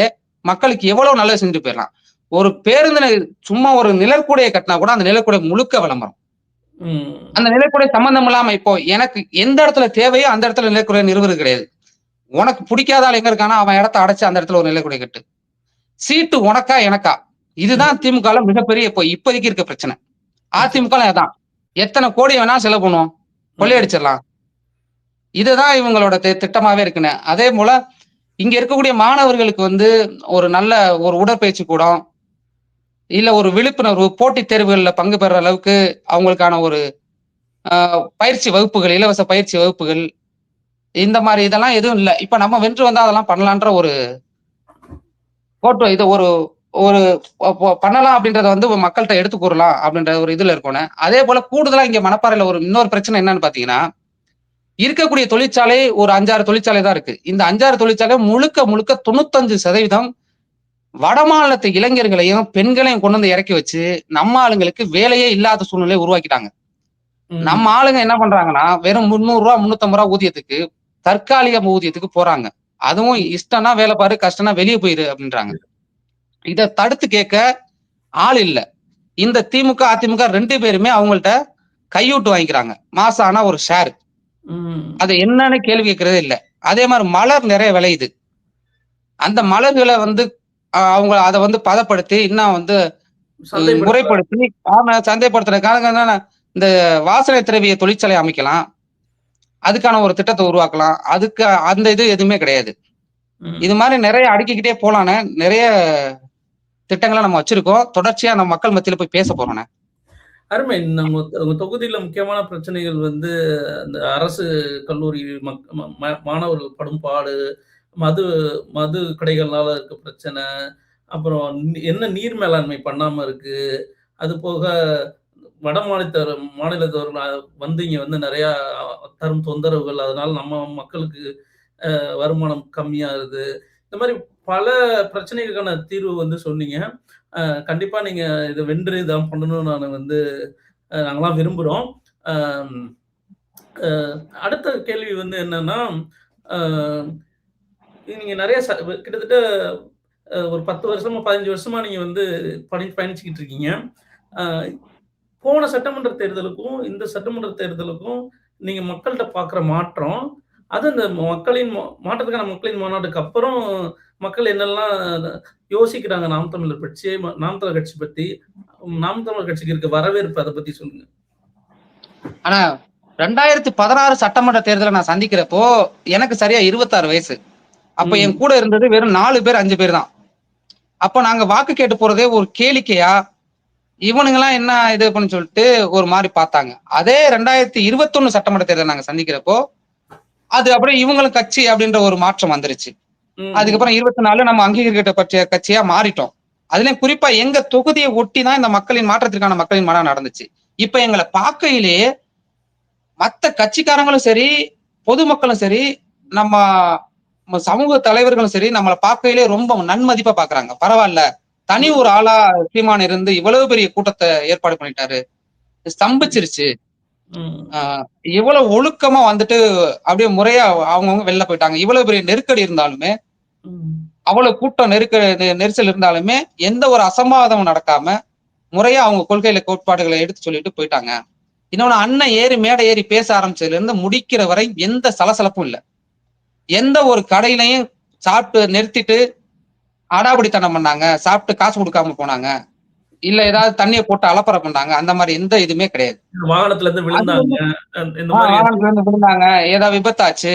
மக்களுக்கு எவ்வளவு நல்லது செஞ்சுட்டு போயிரலாம். ஒரு பேருந்து சும்மா ஒரு நிழற்குடையை கட்டினா கூட அந்த நிழற்குடை முழுக்க விளம்பரம். ம். அந்த நிழற்குடை சம்பந்தம் இல்லாம இப்போ எனக்கு எந்த இடத்துல தேவையோ அந்த இடத்துல நிழற்குடை நிறுவுறது கிடையாது. உனக்கு பிடிக்காத ஆள் எங்க இருக்கானோ அவன் இடத்த அடைச்சு அந்த இடத்துல ஒரு நிழற்குடை கட்டு. சீட்டு உனக்கா எனக்கா? இதுதான் ம். திமுகல மிகப்பெரிய இப்போதைக்கு இருக்க பிரச்சனை. பிரச்சனை. அதிமுகல அதான். எத்தன கோடி வேணா செலவு பண்ணுவோம். ம். கொள்ளையடிச்சிடலாம். இதுதான் இவங்களோட திட்டமாவே இருக்குண்ணே. அதே போல இங்க இருக்கக்கூடிய மாணவர்களுக்கு வந்து ஒரு நல்ல ஒரு உடற்பயிற்சி கூடம், இல்ல ஒரு விழிப்புணர்வு போட்டித் தேர்வுகள்ல பங்கு பெற அளவுக்கு அவங்களுக்கான ஒரு பயிற்சி வகுப்புகள், இலவச பயிற்சி வகுப்புகள், இந்த மாரி இதெல்லாம் எதுவும் இல்ல. இப்ப நம்ம வென்று வந்தா அதெல்லாம் பண்ணலான்ற ஒரு இது ஒரு ஒரு பண்ணலாம் அப்படின்றத வந்து மக்கள்ட்ட எடுத்து கூறலாம் அப்படின்ற ஒரு இதுல இருக்கோண்ணே. அதே போல கூடுதலா இங்க மணப்பாறையில இன்னொரு பிரச்சனை என்னன்னு பார்த்தீங்கன்னா, இருக்கக்கூடிய தொழிற்சாலை ஒரு 5, 6 தொழிற்சாலை தான் இருக்கு. இந்த 5, 6 தொழிற்சாலை முழுக்க முழுக்க 95% வடமாநிலத்து இளைஞர்களையும், பெண்களையும் கொண்டு வந்து இறக்கி வச்சு, நம்ம ஆளுங்களுக்கு வேலையே இல்லாத சூழ்நிலையை உருவாக்கிட்டாங்க. நம்ம ம். ஆளுங்க என்ன பண்றாங்கன்னா, வெறும் ரூ. 300 ரூ. 350 ஊதியத்துக்கு, தற்காலிக ஊதியத்துக்கு போறாங்க. அதுவும் ம். இஷ்டம்னா வேலை பாரு, கஷ்டம்னா வெளிய போயிரு அப்படின்றாங்க. இத தடுத்து கேட்க ஆள் இல்ல. இந்த திமுக, அதிமுக 2 பேருமே அவங்கள்ட்ட கையூட்டு வாங்கிக்கிறாங்க. மாசம் ஆனா ஒரு ஷேர். ம். அது என்னன்னு கேள்வி கேட்கிறதே இல்ல. அதே மாரி மலர் நெறைய விளையுது. அந்த மலர்கள வந்து அவங்க அத வந்து பதப்படுத்தி, இன்னும் வந்து சந்தைப்படுத்தலாம். முறைப்படுத்தி சந்தைப்படுத்துறதுக்காக இந்த வாசனை திரவிய தொழிற்சாலை அமைக்கலாம். அதுக்கான ஒரு திட்டத்த உருவாக்கலாம். அதுக்கு அந்த இது எதுவுமே கிடையாது. இது ம். மாரி நெறைய அடுக்கிக்கிட்டே போலாண்ணே. நெறைய திட்டங்கள நம்ம வச்சிருக்கோம். தொடர்ச்சியா நம்ம மக்கள் மத்தியில போய் பேச போறோண்ணே. அருமை. நம்ம உங்க தொகுதியில முக்கியமான பிரச்சனைகள் அந்த அரசு கல்லூரி மாணவர்கள் படும் பாடு, மது மது கடைகள்னால இருக்க பிரச்சனை, அப்புறம் என்ன நீர் மேலாண்மை பண்ணாம இருக்கு. அதுபோக மாநிலத்தவர்கள் இங்க நெறையா தரும் தொந்தரவுகள். அதனால நம்ம மக்களுக்கு வருமானம் கம்மியாகுது. இந்த மாரி பல பிரச்சனைகளுக்கான தீர்வு சொன்னீங்க. அ கண்டிப்பா நீங்க இத வென்று இதான் பண்ணணும்னு நானு நாங்கலாம் விரும்புறோம். அம் அ அடுத்த கேள்வி என்னன்னா, அ நீங்க நெறைய கிட்டத்தட்ட ஒரு 10 வருஷமா, 15 வருஷமா நீங்க பயணிச்சுக்கிட்டு இருக்கீங்க. அ போன சட்டமன்ற தேர்தலுக்கும், இந்த சட்டமன்ற தேர்தலுக்கும் நீங்க மக்கள்ட்ட பார்க்குற மாற்றம், இந்த மாற்றத்துக்கான மக்களின் மாநாட்டுக்கு அப்புறம் மக்கள் என்னெல்லாம் யோசிக்கிறாங்க நாம் தமிழர் கட்சி பத்தி, நாம் தமிழர் கட்சிக்கு இருக்க வரவேற்பு அத பத்தி சொல்லுங்க. ஆனா 2016 சட்டமன்ற தேர்தல நான் சந்திக்கிறப்போ, எனக்கு சரியா 26 வயசு. அப்ப என் ம். கூட இருந்தது வெறும் 4 பேர், 5 பேர் தான். அப்ப நாங்க வாக்கு கேட்டு போறதே ஒரு கேளிக்கையா, இவனுங்கலாம் என்ன இது அப்படின்னு சொல்லிட்டு ஒரு மாரி பார்த்தாங்க. அதே 2021 சட்டமன்ற தேர்தல் நாங்க சந்திக்கிறப்போ, அது அப்படியே இவங்களும் கட்சி அப்படின்ற ஒரு மாற்றம் வந்துருச்சு. ம். அதுக்கப்புறம் 24 நம்ம அங்கீகரிக்கப்பட்ட கட்சியா மாறிட்டோம். அதிலும் குறிப்பா எங்க தொகுதிய ஒட்டி தான் இந்த மக்களின் மாற்றத்திற்கான மக்களின் மாநாடு நடந்துச்சு. இப்ப எங்கள பார்க்கையிலேயே மத்த கட்சிக்காரங்களும் சரி, பொதுமக்களும் சரி, நம்ம சமூக தலைவர்களும் சரி, நம்மள பார்க்கையிலே ரொம்ப நன்மதிப்பா பார்க்குறாங்க. பரவால்ல. தனி ஒரு ம். ஆளா சீமான் இருந்து இவ்வளவு பெரிய கூட்டத்த ஏற்பாடு பண்ணிட்டாரு. ம். ஸ்தம்பிச்சிருச்சு. ம். ஆ இவ்வளவு ஒழுக்கமா வந்துட்டு அப்படியே முறையா அவங்கவங்க வெளில போயிட்டாங்க. இவ்வளவு பெரிய நெருக்கடி இருந்தாலுமே, ம். அவ்வளவு கூட்டம் நெரிசல் இருந்தாலுமே, எந்த ஒரு அசம்பாவிதமும் நடக்காம, முறையா அவங்க கொள்கையில கோட்பாடுகளை எடுத்து சொல்லிட்டு போயிட்டாங்க. இன்னொன்னு அண்ணன் மேடை ஏறி பேச ஆரம்பிச்சதுல இருந்து முடிக்கிற வரை எந்த சலசலப்பும் இல்ல. எந்த ஒரு கடையிலையும் சாப்பிட்டு நிறுத்திட்டு அடாவடித்தனம் பண்ணாங்க, சாப்பிட்டு காசு குடுக்காம போனாங்க, இல்ல ஏதாவது தண்ணிய போட்டு அலப்பற பண்ணாங்க. அந்த மாரி எந்த இதுவுமே கிடையாது. வாகனத்துல இருந்து அது விழுந்தாங்க. வந்து இந்த மாரி வாகனத்துல இருந்து விழுந்தாங்க, ஏதாவது விபத்தாச்சு,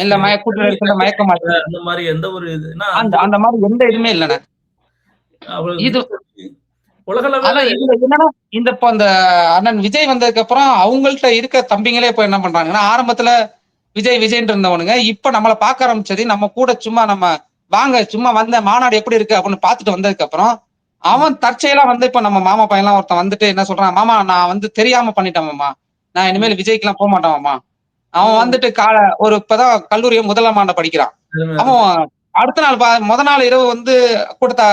இல்ல கூட்ட தண்ணி நெரிசல்ல தண்ணி அடிக்கல. மயக்கமாச்சு. அந்த மாரி எந்த ஒரு இதுன்னா அந்த அந்த அந்த மாரி எந்த இதுவுமே இல்லண்ணே. அவ்வளவு இது உலக அளவில அதான் இதுல என்னன்னா, இப்ப இந்த அண்ணன் விஜய் வந்ததுக்கு அப்புறம் அவங்கள்ட்ட இருக்க தம்பிங்களே இப்ப என்ன பண்றாங்கன்னா, ஆரம்பத்துல விஜய்ன்ட்டு இருந்தவனுங்க, இப்ப நம்மள பார்க்க ஆரம்பிச்சது, நம்ம கூட சும்மா வாங்க சும்மா வந்தேன் மாநாடு எப்படி இருக்கு அப்படின்னு பார்த்துட்டு வந்ததுக்கு அப்புறம், அவன் தற்செயலா இப்ப நம்ம மாமா பையன்லாம் ஒருத்தன் வந்துட்டு என்ன சொல்றான், மாமா நான் தெரியாம பண்ணிட்டேன் மாமா. நான் ம், இனிமேல் விஜய்க்குலாம் போமாட்டேன் மாமா. அவன் ம். வந்துட்டு இப்பதான் கல்லூரிய முதலாம் ஆண்டு படிக்கிறான். அருமை, அவன் அருமை. அடுத்த நாள் மொத நாள் இரவு கூட்டத்த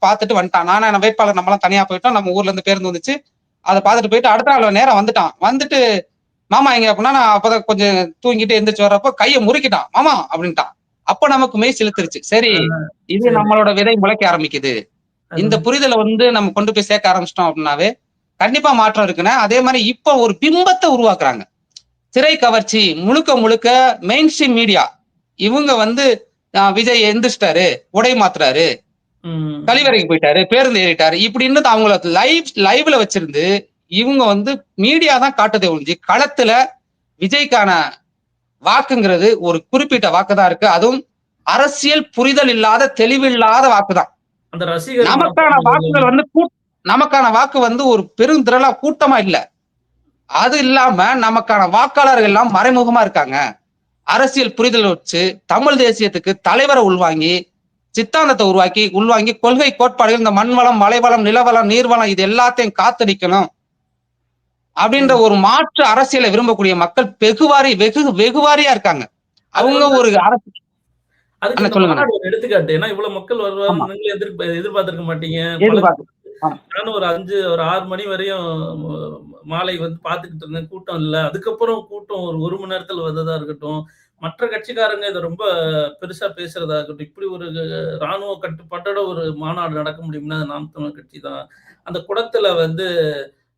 பார்த்துட்டு வந்துட்டான். நானும் என் வேட்பாளர் நம்மலாம் தனியா போயிட்டோம். நம்ம ஊர்ல இருந்து பேருந்து வந்துச்சு. அத பார்த்துட்டு போயிட்டு அடுத்த நாள் நேரா வந்துட்டான். வந்துட்டு மாமா எங்க அப்படின்னா, நான் அப்பதான் கொஞ்சம் தூங்கிட்டு எந்திரிச்சு வர்றப்போ கைய முறுக்கிட்டான். மாமா அப்படின்ட்டான். அப்ப நமக்கு மெய் சிலுத்துருச்சு. சரி, ஆ, இது சரி. நம்மளோட விதை முளைக்க ஆரம்பிக்குது. இந்த அருமை. புரிதல நம்ம கொண்டு போய் சேர்க்க ஆரம்பிச்சிட்டோம் அப்படின்னாவே, கண்டிப்பா மாற்றம் இருக்குண்ணே. அதே மாரி இப்ப ஒரு பிம்பத்த உருவாக்குறாங்க. திரை கவர்ச்சி முழுக்க முழுக்க மெயின் ஸ்ட்ரீம் மீடியா. இவங்க விஜய் எந்திரிச்சிட்டாரு, உடை மாத்துறாரு, ம். கழிவறைக்கு போயிட்டாரு, பேருந்து ஏறிட்டாரு. இப்படின்னு அவங்கள லைவ்ல வச்சிருந்து, இவங்க மீடியா தான் காட்டுதே ஒழிஞ்சு, களத்துல விஜய்க்கான வாக்குங்கிறது ஒரு குறிப்பிட்ட வாக்கு தான் இருக்கு. அதுவும் அரசியல் புரிதல் இல்லாத, தெளிவில்லாத வாக்கு தான். அந்த ரசிகர் நமக்கான வாக்குகள் மனப்பான்மை. நமக்கான வாக்கு ஒரு பெருந்திரளா கூட்டமா இல்ல. அது இல்லாம நமக்கான வாக்காளர்கள் எல்லாம் மறைமுகமா இருக்காங்க. அரசியல் புரிதல் வச்சு தமிழ் தேசியத்துக்கு தலைவரை உள்வாங்கி சித்தாந்தத்தை உள்வாங்கி கொள்கை கோட்பாடுகள் இந்த மண்வளம், மலைவளம், நிலவளம், நீர்வளம் இது எல்லாத்தையும் காத்து நிக்கணும் அப்படின்ற ம். ஒரு மாற்று அரசியலை விரும்பக்கூடிய மக்கள் வெகுவாரியா இருக்காங்க. அது அவங்க வந்து ஒரு அரசு அதுக்கு அண்ணா இந்த சொல்லுங்கண்ணே. மாநாடு ஒரு எடுத்துக்காட்டு. ஏன்னா இவ்வளவு மக்கள் ஆமா. வருவாங்கன்னு நீங்களும் எதிர்பார்த்திருக்க மாட்டீங்க. பல எதிர்பார்ப்பு. ஆமா. நானும் ஒரு 6 மணி வரையும் மாலை பார்த்துக்கிட்டு இருந்தேன். கூட்டம் இல்ல. அதுக்கப்புறம் கூட்டம் ஒரு 1 மணி நேரத்துல வந்ததா இருக்கட்டும். மற்ற கட்சிக்காரங்க இத ரொம்ப பெருசா பேசுறதா இருக்கட்டும். இப்படி ஒரு ராணுவ கட்டுப்பாட்டோட ஒரு மாநாடு நடக்க முடியும்னா, அது நாம் தமிழர் கட்சி தான். அந்த குடத்துல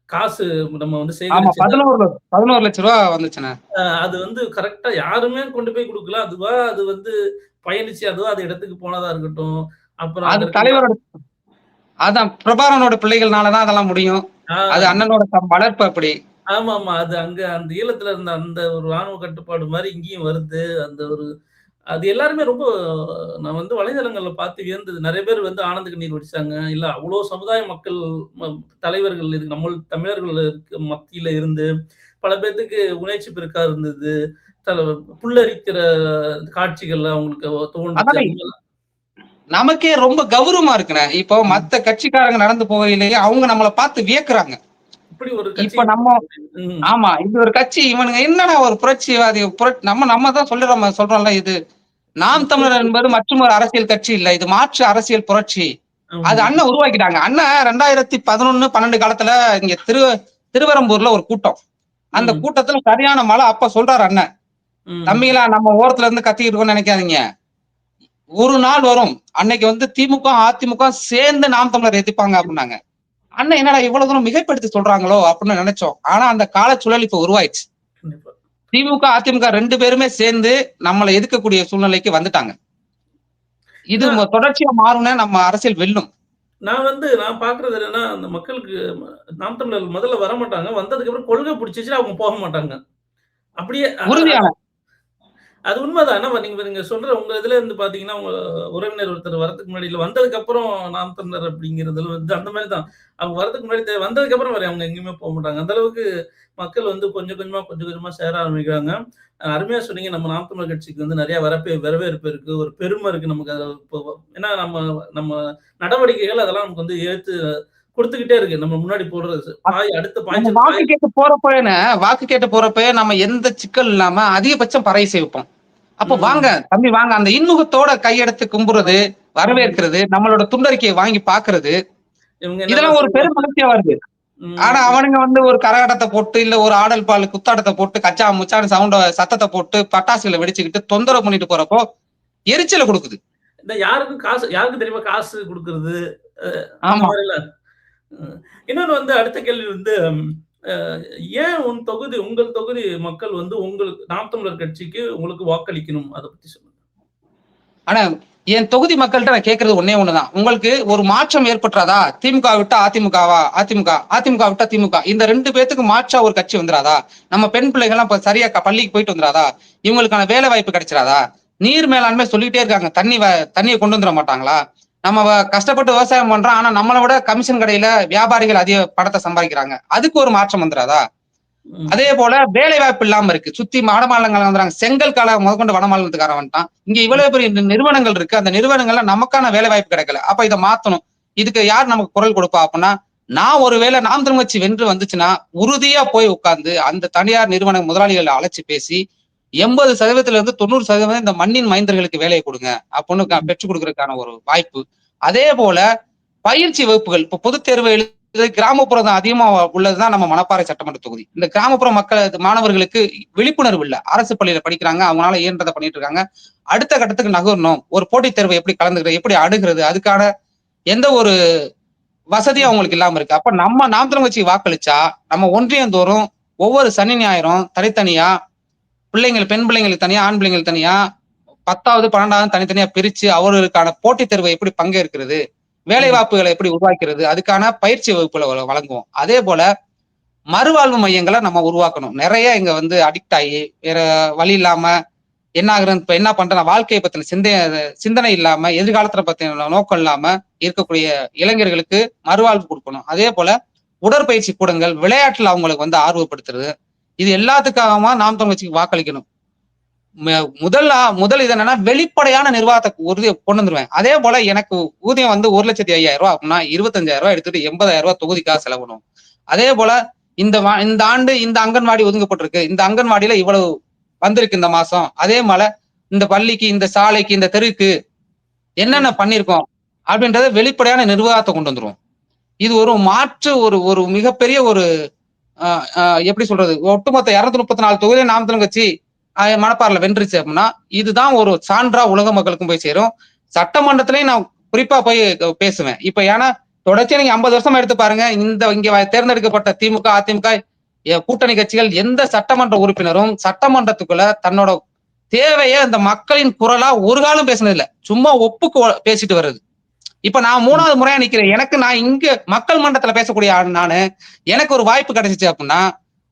காசு நம்ம ஆமா. சேகரிச்சு 11,00,000 ரூபா வந்துச்சுண்ணே. அது கரெக்ட்டா யாருமே கொண்டு போய் குடுக்கல. அது பயணிச்சு அதுவா அது இடத்துக்கு போனதா இருக்கட்டும். அப்புறம் அங்க அது இருக்க தலைவரோட அதான் பிரபாகரனோட பிள்ளைகள்னால தான் அதெல்லாம் முடியும். அது ஆ அண்ணனோட வளர்ப்பு அப்படி. ஆமாமா. அது அங்க அந்த ஈழத்துல இருந்த அந்த ஒரு ராணுவ கட்டுப்பாடு மாரி இங்கேயும் வருது. அந்த ஒரு அது எல்லாருமே ரொம்ப நான் வலைதளங்கள்ல பார்த்து வியந்தது. நெறைய பேர் ஆனந்த கண்ணீர் வடிச்சாங்க. இல்ல அவ்ளோ சமுதாய மக்கள் ம தலைவர்கள் நம்ம தமிழர்கள் மத்தியில இருந்து பல பேத்துக்கு உணர்ச்சி பெருக்கா இருந்தது. தல புல்லரிக்கிற காட்சிகள் அவங்களுக்கு தோணுச்சு. அதானே நமக்கே ரொம்ப கௌரவமா இருக்குண்ணே. இப்போ ம். மத்த கட்சிக்காரங்க நடந்து போகையிலேயே அவங்க நம்மள பார்த்து வியக்குறாங்க. இப்படி ஒரு கட்சி இப்ப நம்ம ம். ஆமா. இது ஒரு கட்சி இவனுங்க என்னடா ஒரு புரட்சிவாதி நம்ம தான் சொல்றோம்ல இது. நாம் தமிழர் என்பது மற்றும் ஒரு அரசியல் கட்சி இல்ல. இது மாற்று அரசியல் புரட்சி. அது ஆமா. அண்ணன் உருவாக்கிட்டாங்க. அண்ணன் 2011, 12 காலத்துல இங்க திருவெறும்பூர்ல ஒரு கூட்டம். அந்த ம். கூட்டத்துல சரியான மழை. அப்ப சொல்றாரு அண்ணன். ம். தம்பிகளா நம்ம ஓரத்துல இருந்து கத்திக்கிட்டு இருக்கோம்னு நினைக்காதீங்க. ஒரு நாள் வரும். அன்னைக்கு திமுக, அதிமுக சேர்ந்து நாம் தமிழர் எதிர்ப்பாங்க அப்படின்னாங்க. அண்ணன் என்னடா இவ்வளவு தூரம் மிகைப்படுத்தி சொல்றாங்களோ அப்படின்னு நினைச்சோம். ஆனா அந்த காலச்சூழல் இப்ப உருவாயிடுச்சு. கண்டிப்பா. திமுக, அதிமுக 2 பேருமே சேர்ந்து நம்மள எதிர்க்கக்கூடிய சூழ்நிலைக்கு வந்துட்டாங்க. இது ஏன்னா தொடர்ச்சியா மாறும்னா நம்ம அரசியல் வெல்லும். நான் பார்க்குறது என்னன்னா, அந்த மக்களுக்கு நாம் தமிழர் முதல்ல வரமாட்டாங்க. வந்ததுக்கு அப்புறம் கொள்கை பிடிச்சிச்சுன்னா அவங்க போக மாட்டாங்க. அப்படியே உறுதியான அது உண்மதான். ஆனா நீங்க நீங்க சொல்ற உங்க இதுல பார்த்தீங்கன்னா, உங்க உறவினர் ஒருத்தர் வரதுக்கு முன்னாடி இல்ல வந்ததுக்கப்புறம் நாம் தமிழர் அப்படிங்கிறதுல அந்த மாரி தான். அவங்க வரதுக்கு முன்னாடி வந்ததுக்கப்புறம் வேற அவங்க எங்கேயுமே போமாட்டாங்க. அந்த அளவுக்கு மக்கள் கொஞ்சம் கொஞ்சமா சேர ஆரம்பிக்கிறாங்க. அருமையா சொன்னீங்க. நம்ம நாம் தமிழர் கட்சிக்கு நெறைய வரவேற்பு இருக்கு. ஒரு பெருமை இருக்கு நமக்கு. அது இப்போ ஏன்னா நம்ம நம்ம நடவடிக்கைகள் அதெல்லாம் நமக்கு ஏத்து குடுத்துக்கிட்டே இருக்கு. நம்ம முன்னாடி போடுறது. அடுத்த நம்ம பாய்ச்சல் வாக்கு கேட்டு போறப்பயே நம்ம எந்த சிக்கல் இல்லாம அதிகபட்சம் பறை சேவிப்போம். அப்ப வாங்க, ம். தம்பி வாங்க. அந்த இன்முகத்தோட கையெடுத்து கும்புறது, ஆமா. வரவேற்கிறது, நம்மளோட துண்டறிக்கைய வாங்கி பார்க்கிறது, இவங்க இதெல்லாம் என்னெல்லாம் ஒரு பெரும் மகிழ்ச்சியா வருது. ஆனா ம். அவனுங்க ஒரு கரகாட்டத்த போட்டு, இல்ல ஒரு ஆடல் பாடல் குத்தாட்டத்த போட்டு, கச்சா முச்சான்னு சத்தத்த போட்டு, பட்டாசுகள வெடிச்சுக்கிட்டு தொந்தரவு பண்ணிட்டு போறப்போ, எரிச்சல குடுக்குது. யாருக்கும் தெரியுமா காசு குடுக்குறது? அந்த ஆமா. மாரிலாம். இன்னொன்னு வந்து அடுத்த கேள்வி வந்து அ ஏன் உங்கள் தொகுதி மக்கள் வந்து உங்களுக்கு நாம் தமிழர் கட்சிக்கு உங்களுக்கு வாக்களிக்கணும்? அத பத்தி சொல்லுங்க. ஆனா, என் தொகுதி மக்கள்ட்ட நான் கேட்கிறது ஒண்ணே ஒண்ணுதான். உங்களுக்கு ஒரு மாற்றம் ஏற்பட்டுறாதா? திமுக விட்டா அதிமுகவா? அதிமுக, அதிமுக விட்டா திமுக. இந்த 2 பேத்துக்கு மாற்றா ஒரு கட்சி வந்துராதா? நம்ம பெண் பிள்ளைகள்லாம் இப்ப சரியா பள்ளிக்கு போயிட்டு வந்துராதா? இவங்களுக்கான வேலை வாய்ப்பு கிடைச்சிராதா? நீர் மேலாண்மை சொல்லிட்டே இருக்காங்க. தண்ணிய கொண்டு வந்துர மாட்டாங்களா? நம்ம கஷ்டப்பட்டு விவசாயம் பண்றோம். ஆனா நம்மள விட கமிஷன் கடையில வியாபாரிகள் அதிக பணத்த சம்பாதிக்கிறாங்க. அதுக்கு ஒரு மாற்றம் வந்துராதா? ம். அதே போல வேலை வாய்ப்பு இல்லாம இருக்கு. சுத்தி வட மாநிலங்கள்ல வந்துறாங்க. செங்கல் கால முதற்கொண்டு வட மாநிலத்துக்காரன் வந்துட்டான். இங்க ம். இவ்வளவு பெரிய நிறுவனங்கள் இருக்கு. அந்த நிறுவனங்கள்ல நமக்கான வேலை வாய்ப்பு கிடைக்கல. அப்ப இத மாத்தணும். இதுக்கு யார் நமக்கு குரல் கொடுப்பா அப்படின்னா, நான் ஒருவேளை நாம் தமிழர் கட்சி வென்று வந்துச்சுன்னா, உறுதியா போய் உட்கார்ந்து அந்த தனியார் நிறுவன முதலாளிகள அழைச்சு பேசி 80% இருந்து 90% இந்த மண்ணின் மைந்தர்களுக்கு வேலையை கொடுங்க. அப்படின்னு பெற்றுக் கொடுக்கறதுக்கான ஒரு வாய்ப்பு. அதே போல பயிற்சி வகுப்புகள் இப்ப பொதுத் தேர்வு எழுதி கிராமப்புறம் அதிகமா உள்ளதுதான் நம்ம மணப்பாறை சட்டமன்ற தொகுதி. இந்த கிராமப்புற மக்கள் மாணவர்களுக்கு விழிப்புணர்வு இல்ல. அரசு பள்ளியில படிக்கிறாங்க. அவங்களால இயன்றத பண்ணிட்டு இருக்காங்க. அடுத்த கட்டத்துக்கு நகரணும். ஒரு போட்டித் தேர்வை எப்படி கலந்துக்கிறது, எப்படி அணுகுறது, அதுக்கான எந்த ஒரு வசதியும் ம். அவங்களுக்கு இல்லாம இருக்கு. அப்ப நம்ம நாம் தமிழர் கட்சிக்கு வாக்களிச்சா, நம்ம ஒன்றியம் தோறும் ஒவ்வொரு சனி, ஞாயிறும் தனித்தனியா பெண் பிள்ளைங்களுக்கு தனியா, ஆண் பிள்ளைங்களுக்கு தனியா 10வது, 12வது தனித்தனியா பிரிச்சு அவர்களுக்கான போட்டித் தேர்வை எப்படி பங்கேற்கிறது, வேலை ம். வாய்ப்புகளை எப்படி உருவாக்கிறது, அதுக்கான பயிற்சி வகுப்புகளை வழங்குவோம். அதே போல மறுவாழ்வு மையங்களை நம்ம உருவாக்கணும். நிறைய இங்க வந்து அடிக்ட் ஆகி வேற வழி இல்லாம என்ன ஆகுறது, இப்ப என்ன பண்றேன், வாழ்க்கையை பத்தின சிந்தனை இல்லாம, எதிர்காலத்துல பத்தின நோக்கம் இல்லாம இருக்கக்கூடிய இளைஞர்களுக்கு மறுவாழ்வு கொடுக்கணும். அதே போல உடற்பயிற்சி கூடங்கள், விளையாட்டுல அவங்களுக்கு வந்து ஆர்வப்படுத்துறது, இது எல்லாத்துக்காகமா நாம் தமிழர் கட்சிக்கு வாக்களிக்கணும். முதல் இது என்னன்னா வெளிப்படையான நிர்வாகத்தை உறுதி கொண்டு வந்துருவேன். அதே போல எனக்கு ஊதியம் வந்து 1,05,000 அப்படின்னா 25,000 எடுத்துட்டு 80,000 தொகுதிக்காக செலவிடும். அதே போல இந்த ஆண்டு இந்த அங்கன்வாடி ஒதுக்கப்பட்டிருக்கு. இந்த அங்கன்வாடியில இவ்வளவு வந்திருக்கு இந்த மாசம். அதே போல இந்த பள்ளிக்கு, இந்த சாலைக்கு, இந்த தெருவுக்கு என்னென்ன ம். பண்ணியிருக்கோம் அப்படின்றத வெளிப்படையான நிர்வாகத்தை கொண்டு வந்துருவோம். இது ஒரு மாற்று ஒரு ஒரு மிகப்பெரிய ஒரு அ அ எப்படி சொல்றது? ஒட்டுமொத்த 234 தொகுதியில நாம் தமிழர் கட்சி மணப்பாறையில வென்றுச்சு அப்படின்னா, இதுதான் ஒரு சான்றா உலக மக்களுக்கும் போய் சேரும். சட்டமன்றத்திலயும் நான் குறிப்பா போய் பேசுவேன். இப்ப ஏன்னா, தொடர்ச்சியா நீங்க 50 வருஷமா எடுத்து பாருங்க. இங்க தேர்ந்தெடுக்கப்பட்ட திமுக, அதிமுக கூட்டணி கட்சிகள் எந்த சட்டமன்ற உறுப்பினரும் சட்டமன்றத்துக்குள்ள தன்னோட தேவைய அந்த மக்களின் குரலா ஒரு காலம் பேசினது இல்ல. சும்மா ஒப்புக்கு பேசிட்டு வர்றது. இப்ப நான் ம். 3வது முறையா நிக்கிறேன். நான் இங்க மக்கள் மன்றத்துல பேசக்கூடிய ஆள் நானு. எனக்கு ஒரு வாய்ப்பு கிடைச்சுச்சு அப்படின்னா,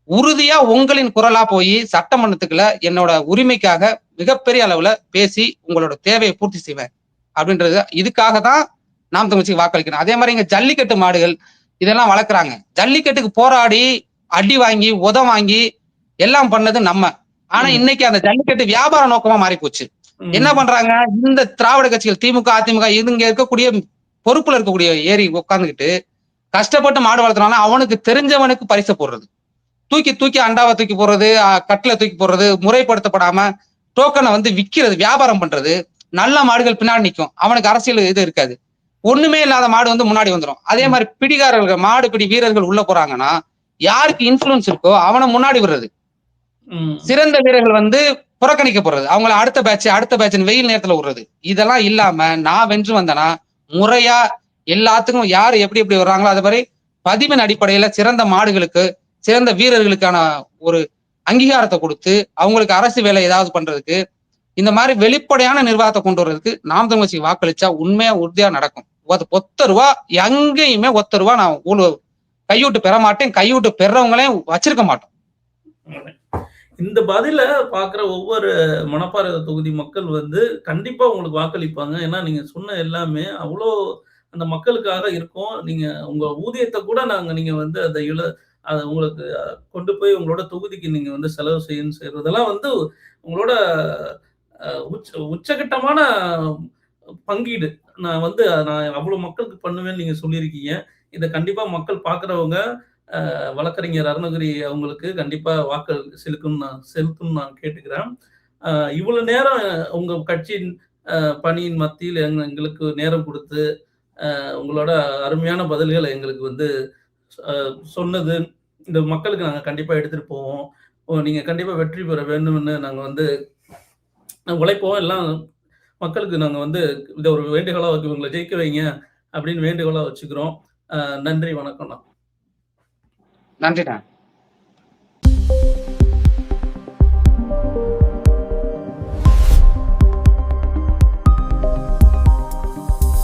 உறுதியா உங்களின் குரலா போய் சட்டமன்றத்துக்குள்ள என்னோட உரிமைக்காக மிகப்பெரிய அளவுல பேசி உங்களோட தேவையை பூர்த்தி செய்வேன். அப்படின்றது இதுக்காக தான் நாம் தமிழ் கட்சிக்கு வாக்களிக்கணும். அதே மாரி இங்க ஜல்லிக்கட்டு மாடுகள் இதெல்லாம் வளர்க்குறாங்க. ஜல்லிக்கட்டுக்கு போராடி, அடி வாங்கி, வாங்கி எல்லாம் பண்ணது நம்ம. ஆனா ம். இன்னைக்கு அந்த ஜல்லிக்கட்டு வியாபார நோக்கமா மாறி போச்சு. என்ன ம். பண்றாங்க? இந்த திராவிட கட்சிகள் திமுக, அதிமுக இங்க இருக்கக்கூடிய பொறுப்புல இருக்கக்கூடிய ஏறி உட்கார்ந்துகிட்டு கஷ்டப்பட்டு மாடு வளர்த்துறானா அவனுக்கு தெரிஞ்சவனுக்கு பரிச போடுறது. தூக்கி தூக்கி அண்டாவ தூக்கி போடுறது, கட்டில தூக்கி போடுறது, முறைப்படுத்தப்படாம டோக்கன வந்து விக்கிறது, வியாபாரம் பண்றது. நல்ல மாடுகள் பின்னாடி நிக்கும். அவனுக்கு அரசியல் இது இருக்காது. ஒண்ணுமே இல்லாத மாடு வந்து முன்னாடி வந்துரும். அதே ம். மாரி பிடிக்காரர்கள், மாடு பிடி வீரர்கள் உள்ள போறாங்கன்னா, யாருக்கு இன்ஃப்ளூயன்ஸ் இருக்கோ அவன முன்னாடி விடுறது. ம். சிறந்த வீரர்கள் வந்து புறக்கணிக்கப்படுறது. அவங்கள அடுத்த பேட்ச்ன்னு வெயில் நேரத்துல விடுறது. இதெல்லாம் இல்லாம நான் வென்று வந்தேன்னா, முறையா எல்லாத்துக்கும் யாரு எப்படி எப்படி வர்றாங்களோ அது மாரி பதிவின் அடிப்படையில சிறந்த மாடுகளுக்கு, சிறந்த வீரர்களுக்கான ஒரு அங்கீகாரத்த குடுத்து, அவங்களுக்கு அரசு வேலை ஏதாவது பண்றதுக்கு, இந்த மாரி வெளிப்படையான நிர்வாகத்த கொண்டு வரதுக்கு நாம் தமிழர் கட்சிக்கு வாக்களிச்சா உண்மையா உறுதியா நடக்கும். ஒத்த ரூவா எங்கேயுமே ஒத்த ரூவா நான் கையூட்டு பெற மாட்டேன். கையூட்டு பெறவங்களையும் வச்சிருக்க மாட்டோம். இந்த பதில பார்க்குற ஒவ்வொரு மணப்பாறை தொகுதி மக்கள் வந்து கண்டிப்பா உங்களுக்கு வாக்களிப்பாங்க. ஏன்னா, நீங்க சொன்ன எல்லாமே அவ்ளோ அந்த மக்களுக்காக இருக்கும். நீங்க உங்க ஊதியத்த கூட நீங்க வந்து அத உங்களுக்கு கொண்டு போய் உங்களோட தொகுதிக்கு நீங்க வந்து செலவு செய்றதெல்லாம் வந்து உங்களோட உச்சகட்டமான பங்கீடு. நான் அவ்ளோ மக்களுக்கு பண்ணுவேன்னு நீங்க சொல்லியிருக்கீங்க. இத கண்டிப்பா மக்கள் பார்க்குறவங்க வழக்கறிஞர் அருணகிரி அவங்களுக்கு கண்டிப்பா வாக்கு செலுத்தும்னு நான் கேட்டுக்கிறேன். அ இவ்வளவு நேரம் உங்க கட்சியின் பணியின் மத்தியில் எங்களுக்கு நேரம் குடுத்து, உங்களோட அருமையான பதில்கள எங்களுக்கு வந்து அ சொன்னது, இந்த மக்களுக்கு நாங்க கண்டிப்பா எடுத்துட்டு போவோம். நீங்க கண்டிப்பா வெற்றி பெற வேண்டும்னு நாங்க வந்து உழைப்போம். எல்லாம் மக்களுக்கு நாங்க வந்து இத ஒரு வேண்டுகோளா இவங்கள ஜெயிக்க வைங்க அப்படின்னு வேண்டுகோளா வச்சுக்கிறோம். நன்றி, வணக்கம்ண்ணா. நன்றிண்ணா.